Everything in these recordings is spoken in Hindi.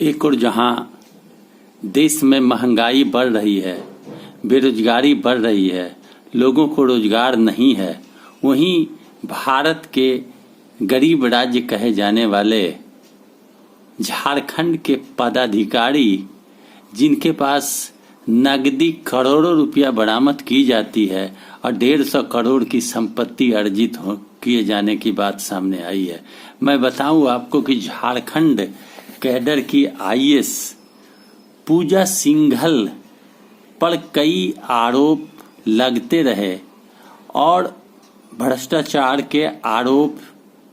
एक और जहां देश में महंगाई बढ़ रही है, बेरोजगारी बढ़ रही है, लोगों को रोजगार नहीं है, वहीं भारत के गरीब राज्य कहे जाने वाले झारखंड के पदाधिकारी जिनके पास नकदी करोड़ों रुपया बरामद की जाती है और 150 करोड़ की संपत्ति अर्जित किए जाने की बात सामने आई है। मैं बताऊं आपको कि झारखंड कैडर की आईएएस पूजा सिंघल पर कई आरोप लगते रहे और भ्रष्टाचार के आरोप,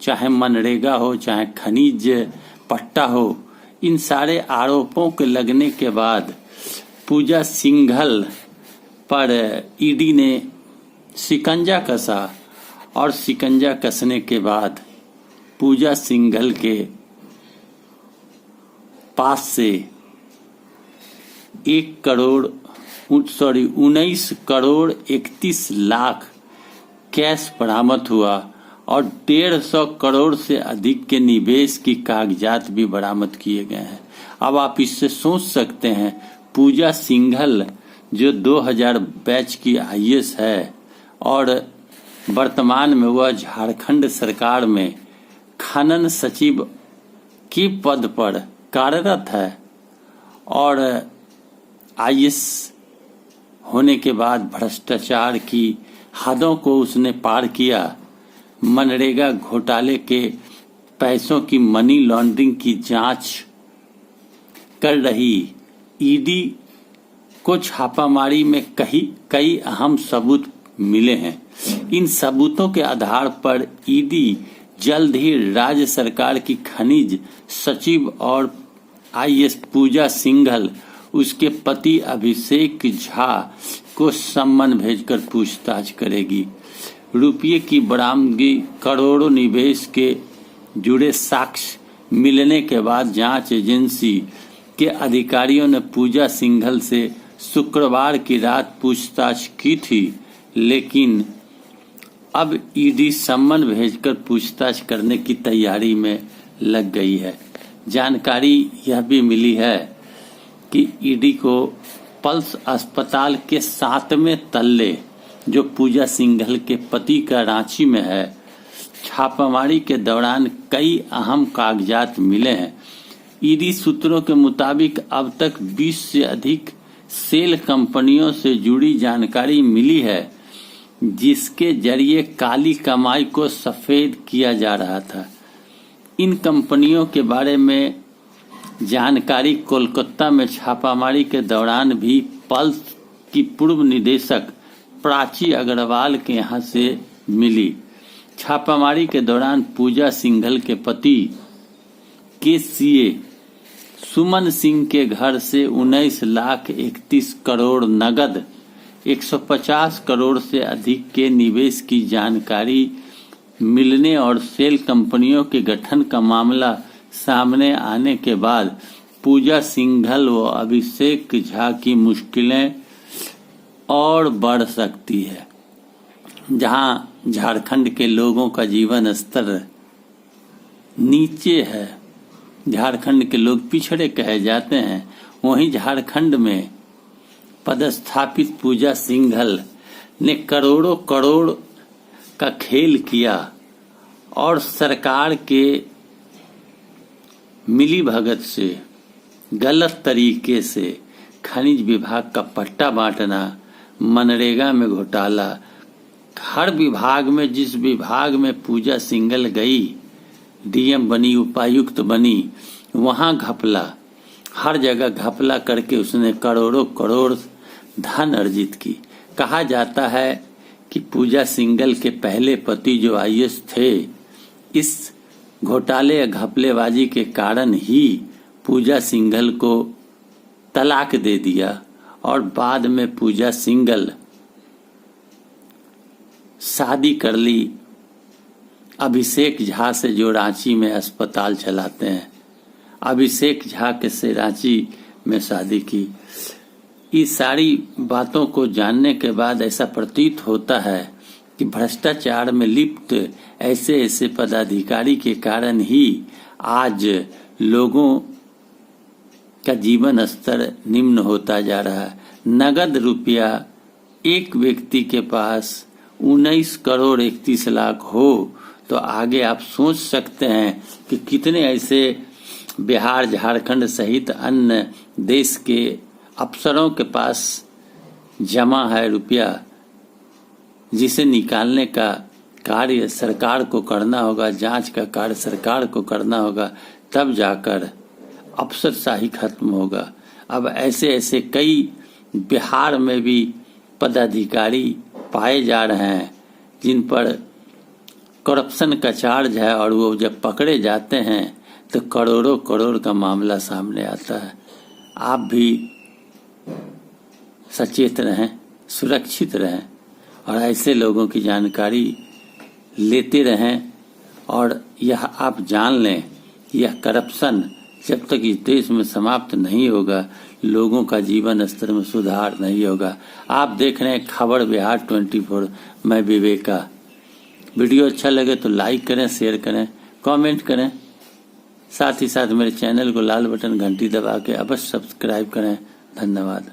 चाहे मनरेगा हो, चाहे खनिज पट्टा हो, इन सारे आरोपों के लगने के बाद पूजा सिंघल पर ईडी ने शिकंजा कसा और शिकंजा कसने के बाद पूजा सिंघल के पास से 19 करोड़ 31 लाख कैश बरामद हुआ और 150 करोड़ से अधिक के निवेश की कागजात भी बरामद किए गए हैं। अब आप इससे सोच सकते हैं, पूजा सिंघल जो 2000 बैच की आईएएस है और वर्तमान में वह झारखंड सरकार में खनन सचिव के पद पर कार्यरत है और आईएएस होने के बाद भ्रष्टाचार की हदों को उसने पार किया। मनरेगा घोटाले के पैसों की मनी लॉन्ड्रिंग की जांच कर रही ईडी को छापामारी में कई अहम सबूत मिले हैं। इन सबूतों के आधार पर ईडी जल्द ही राज्य सरकार की खनिज सचिव और आईएएस पूजा सिंघल, उसके पति अभिषेक झा को सम्मन भेजकर पूछताछ करेगी। रुपये की बरामदगी, करोड़ों निवेश के जुड़े साक्ष्य मिलने के बाद जांच एजेंसी के अधिकारियों ने पूजा सिंघल से शुक्रवार की रात पूछताछ की थी, लेकिन अब ईडी सम्मन भेजकर पूछताछ करने की तैयारी में लग गई है। जानकारी यह भी मिली है कि ईडी को पल्स अस्पताल के 7वें तल्ले, जो पूजा सिंघल के पति का रांची में है, छापामारी के दौरान कई अहम कागजात मिले हैं। ईडी सूत्रों के मुताबिक अब तक 20 से अधिक सेल कंपनियों से जुड़ी जानकारी मिली है, जिसके जरिए काली कमाई को सफेद किया जा रहा था। इन कंपनियों के बारे में जानकारी कोलकाता में छापामारी के दौरान भी पल्स की पूर्व निदेशक प्राची अग्रवाल के यहां से मिली। छापामारी के दौरान पूजा सिंघल के पति के सीए सुमन सिंह के घर से 19 लाख 31 करोड़ नगद, 150 करोड़ से अधिक के निवेश की जानकारी मिलने और सेल कंपनियों के गठन का मामला सामने आने के बाद पूजा सिंघल व अभिषेक झा की मुश्किलें और बढ़ सकती है। जहां झारखंड के लोगों का जीवन स्तर नीचे है, झारखंड के लोग पिछड़े कहे जाते हैं, वहीं झारखंड में पदस्थापित पूजा सिंघल ने करोड़ों करोड़ का खेल किया और सरकार के मिली भगत से, गलत तरीके से खनिज विभाग का पट्टा बांटना, मनरेगा में घोटाला, हर विभाग में, जिस विभाग में पूजा सिंघल गई, डीएम बनी, उपायुक्त बनी, वहां घपला, हर जगह घपला करके उसने करोड़ों करोड़ धन अर्जित की। कहा जाता है कि पूजा सिंघल के पहले पति जो आईएएस थे, इस घोटाले या घपलेबाजी के कारण ही पूजा सिंघल को तलाक दे दिया और बाद में पूजा सिंघल शादी कर ली अभिषेक झा से, जो रांची में अस्पताल चलाते हैं। अभिषेक झा के से रांची में शादी की। इस सारी बातों को जानने के बाद ऐसा प्रतीत होता है कि भ्रष्टाचार में लिप्त ऐसे पदाधिकारी के कारण ही आज लोगों का जीवन स्तर निम्न होता जा रहा है। नगद रुपया एक व्यक्ति के पास 19 करोड़ 31 लाख हो तो आगे आप सोच सकते हैं कि कितने ऐसे बिहार, झारखंड सहित अन्य देश के अफसरों के पास जमा है रुपया, जिसे निकालने का कार्य सरकार को करना होगा, जांच का कार्य सरकार को करना होगा, तब जाकर अफसरशाही खत्म होगा। अब ऐसे ऐसे कई बिहार में भी पदाधिकारी पाए जा रहे हैं जिन पर करप्शन का चार्ज है, और वो जब पकड़े जाते हैं तो करोड़ों करोड़ का मामला सामने आता है। आप भी सचेत रहें, सुरक्षित रहें और ऐसे लोगों की जानकारी लेते रहें। और यह आप जान लें, यह करप्शन जब तक इस देश में समाप्त नहीं होगा, लोगों का जीवन स्तर में सुधार नहीं होगा। आप देख रहे हैं खबर बिहार 24, मैं विवेका। वीडियो अच्छा लगे तो लाइक करें, शेयर करें, कमेंट करें। साथ ही साथ मेरे चैनल को लाल बटन घंटी दबा के अवश्य सब्सक्राइब करें। धन्यवाद।